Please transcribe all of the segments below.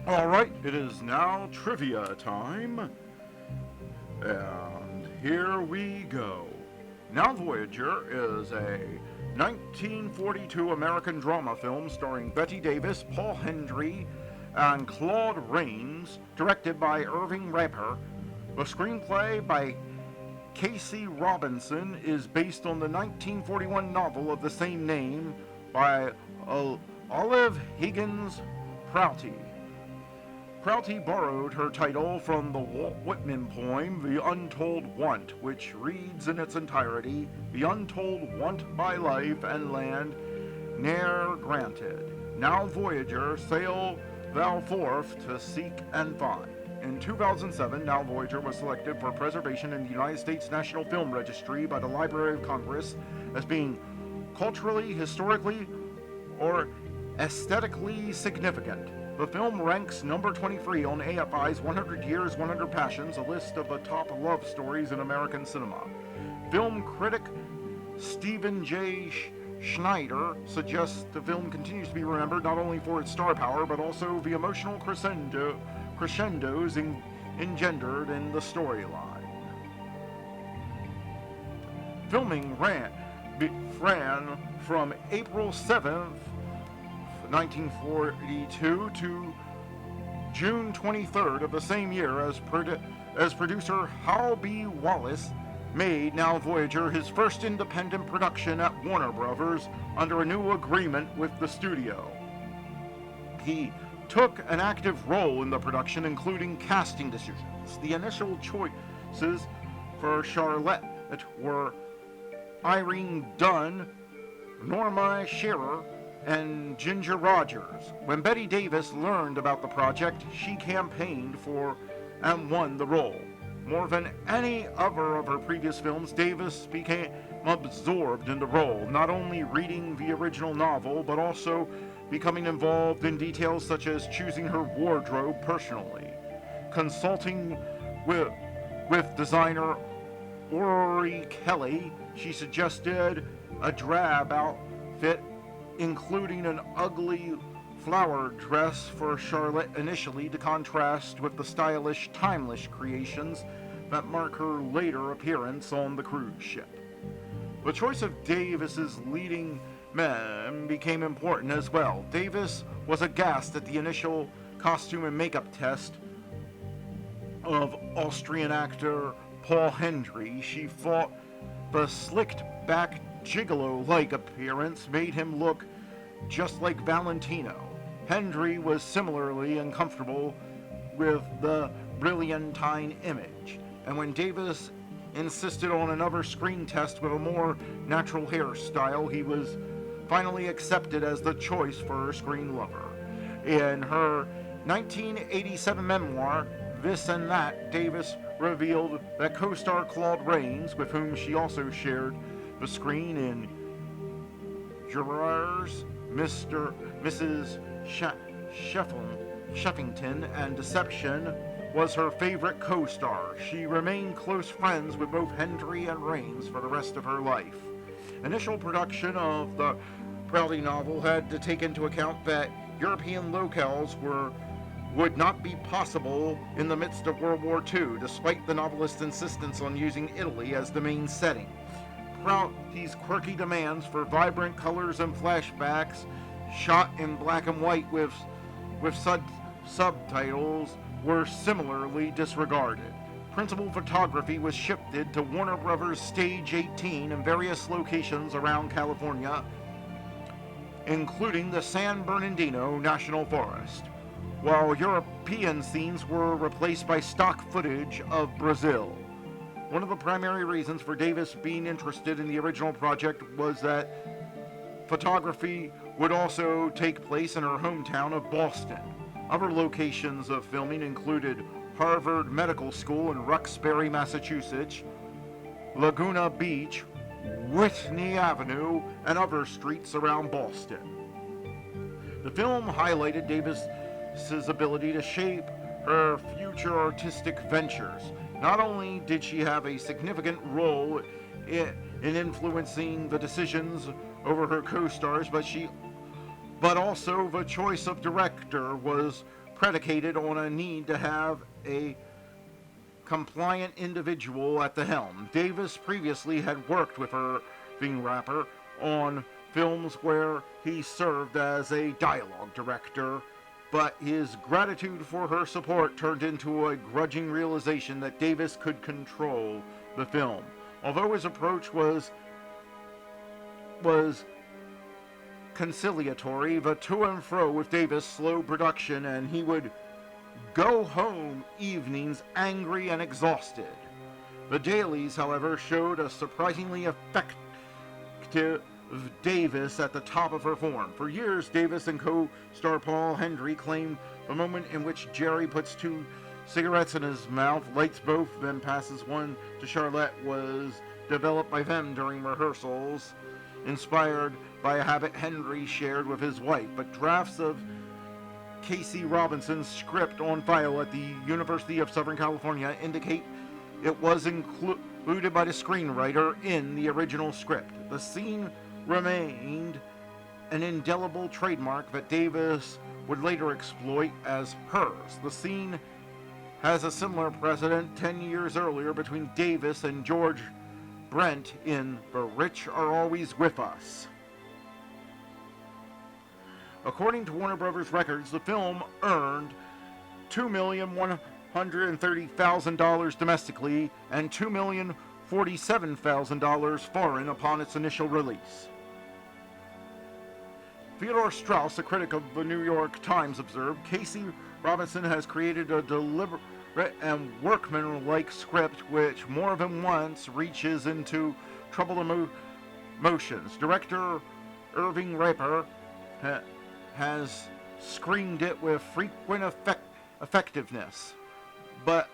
Alright, it is now trivia time. And here we go. Now Voyager is a 1942 American drama film starring Betty Davis, Paul Hendry, and Claude Rains, directed by Irving Rapper. The screenplay by Casey Robinson is based on the 1941 novel of the same name by Olive Higgins Prouty. Prouty borrowed her title from the Walt Whitman poem The Untold Want, which reads in its entirety, The untold want by life and land ne'er granted. Now Voyager, sail thou forth to seek and find. In 2007, Now Voyager was selected for preservation in the United States National Film Registry by the Library of Congress as being culturally, historically, or aesthetically significant. The film ranks number 23 on AFI's 100 Years, 100 Passions, a list of the top love stories in American cinema. Film critic Stephen J. Schneider suggests the film continues to be remembered not only for its star power, but also the emotional crescendos engendered in the storyline. Filming ran from April 7th, 1942 to June 23rd of the same year as producer Hal B. Wallace made Now Voyager his first independent production at Warner Brothers under a new agreement with the studio. He took an active role in the production, including casting decisions. The initial choices for Charlotte were Irene Dunne, Norma Shearer, and Ginger Rogers. When Betty Davis learned about the project, she campaigned for and won the role. More than any other of her previous films, Davis became absorbed in the role, not only reading the original novel, but also becoming involved in details such as choosing her wardrobe personally, consulting with designer Ori Kelly. She suggested a drab outfit including an ugly flower dress for Charlotte initially to contrast with the stylish, timeless creations that mark her later appearance on the cruise ship. The choice of Davis's leading men became important as well. Davis was aghast at the initial costume and makeup test of Austrian actor Paul Hendry. She thought the slicked back gigolo-like appearance made him look just like Valentino. Hendry was similarly uncomfortable with the brilliantine image, and when Davis insisted on another screen test with a more natural hairstyle, he was finally accepted as the choice for her screen lover. In her 1987 memoir, This and That, Davis revealed that co-star Claude Rains, with whom she also shared the screen in Gerard's Mrs. Sheffington and Deception, was her favorite co-star. She remained close friends with both Hendry and Rains for the rest of her life. Initial production of the Prouty novel had to take into account that European locales would not be possible in the midst of World War II, despite the novelist's insistence on using Italy as the main setting. Prouty's quirky demands for vibrant colors and flashbacks shot in black and white with subtitles were similarly disregarded. Principal photography was shifted to Warner Brothers Stage 18 in various locations around California, including the San Bernardino National Forest, while European scenes were replaced by stock footage of Brazil. One of the primary reasons for Davis being interested in the original project was that photography would also take place in her hometown of Boston. Other locations of filming included Harvard Medical School in Roxbury, Massachusetts, Laguna Beach, Whitney Avenue, and other streets around Boston. The film highlighted Davis's ability to shape her future artistic ventures. Not only did she have a significant role in influencing the decisions over her co-stars, but also the choice of director was predicated on a need to have a compliant individual at the helm. Davis previously had worked with Irving Rapper on films where he served as a dialogue director, but his gratitude for her support turned into a grudging realization that Davis could control the film. Although his approach was conciliatory, the to and fro with Davis slowed production, and he would go home evenings angry and exhausted. The dailies, however, showed a surprisingly effective Davis at the top of her form. For years, Davis and co-star Paul Hendry claimed the moment in which Jerry puts 2 cigarettes in his mouth, lights both, then passes one to Charlotte was developed by them during rehearsals, inspired by a habit Hendry shared with his wife. But drafts of Casey Robinson's script on file at the University of Southern California indicate it was included by the screenwriter in the original script. The scene remained an indelible trademark that Davis would later exploit as hers. The scene has a similar precedent 10 years earlier between Davis and George Brent in The Rich Are Always With Us. According to Warner Brothers records, the film earned $2,130,000 domestically and $2,047,000 foreign upon its initial release. Theodore Strauss, a critic of the New York Times, observed, Casey Robinson has created a deliberate and workmanlike script which more than once reaches into troubled emotions. Director Irving Rapper has screened it with frequent effectiveness, but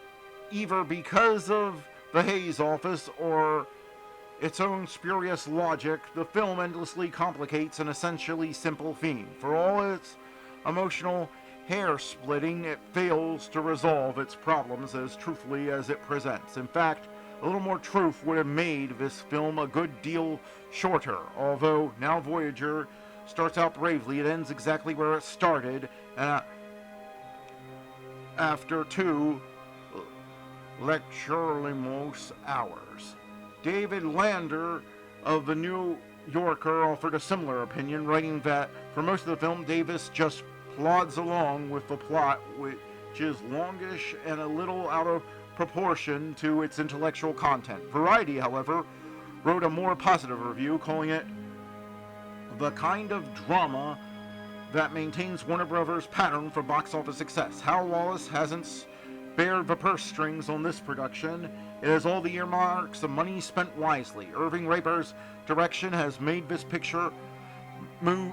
either because of the Hayes office or its own spurious logic, the film endlessly complicates an essentially simple theme. For all its emotional hair-splitting, it fails to resolve its problems as truthfully as it presents. In fact, a little more truth would have made this film a good deal shorter. Although Now Voyager starts out bravely, it ends exactly where it started, and after 2 lectureless hours. David Lander of The New Yorker offered a similar opinion, writing that for most of the film, Davis just plods along with the plot, which is longish and a little out of proportion to its intellectual content. Variety, however, wrote a more positive review, calling it the kind of drama that maintains Warner Brothers' pattern for box office success. Hal Wallace hasn't spared the purse strings on this production. It has all the earmarks of money spent wisely. Irving Rapper's direction has made this picture move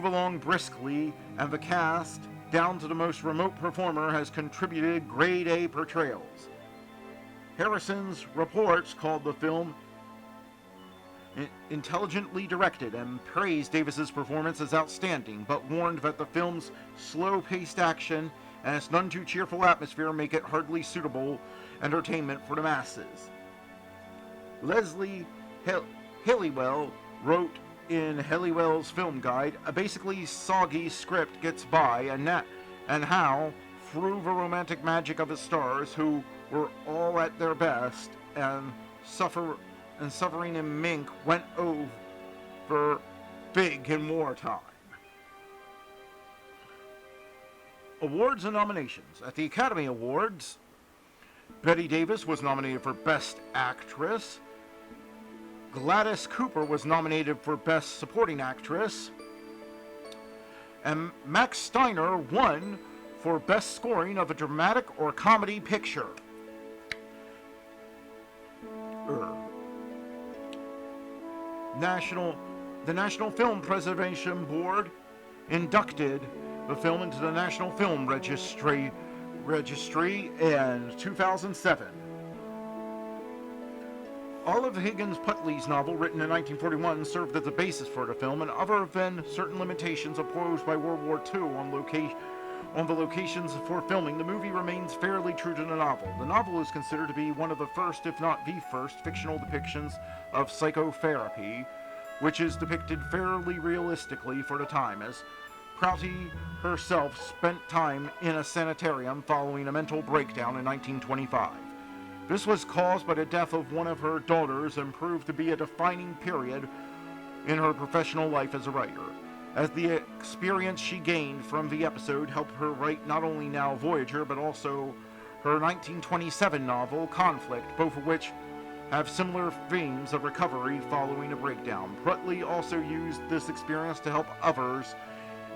along briskly, and the cast, down to the most remote performer, has contributed grade A portrayals. Harrison's reports called the film intelligently directed and praised Davis's performance as outstanding, but warned that the film's slow-paced action and its none too cheerful atmosphere make it hardly suitable entertainment for the masses. Leslie Halliwell wrote in Halliwell's Film Guide, a basically soggy script gets by, and how, through the romantic magic of the stars, who were all at their best, and suffering and Mink went over big in wartime. Awards and nominations. At the Academy Awards, Bette Davis was nominated for Best Actress. Gladys Cooper was nominated for Best Supporting Actress. And Max Steiner won for Best Scoring of a Dramatic or Comedy Picture. The National Film Preservation Board inducted the film into the National Film Registry in 2007. Olive Higgins Putley's novel, written in 1941, served as the basis for the film, and other than certain limitations imposed by World War II on the locations for filming, the movie remains fairly true to the novel. The novel is considered to be one of the first, if not the first, fictional depictions of psychotherapy, which is depicted fairly realistically for the time. As Krause herself spent time in a sanitarium following a mental breakdown in 1925. This was caused by the death of one of her daughters and proved to be a defining period in her professional life as a writer, as the experience she gained from the episode helped her write not only Now Voyager, but also her 1927 novel, Conflict, both of which have similar themes of recovery following a breakdown. Prutley also used this experience to help others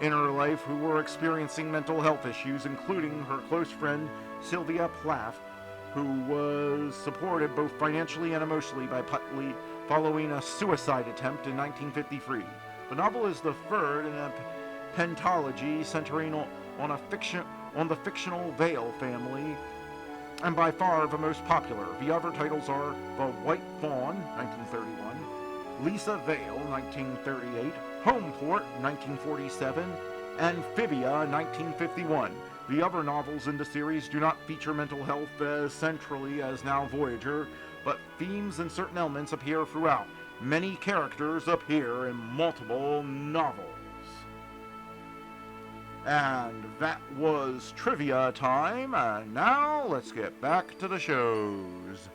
in her life who were experiencing mental health issues, including her close friend Sylvia Plath, who was supported both financially and emotionally by Prutley following a suicide attempt in 1953. The novel is the third in a pentalogy centering on the fictional Vale family, and by far the most popular. The other titles are The White Fawn, 1931, Lisa Vale, 1938, Homeport, 1947, Amphibia, 1951. The other novels in the series do not feature mental health as centrally as Now Voyager, but themes and certain elements appear throughout. Many characters appear in multiple novels. And that was trivia time, and now let's get back to the shows.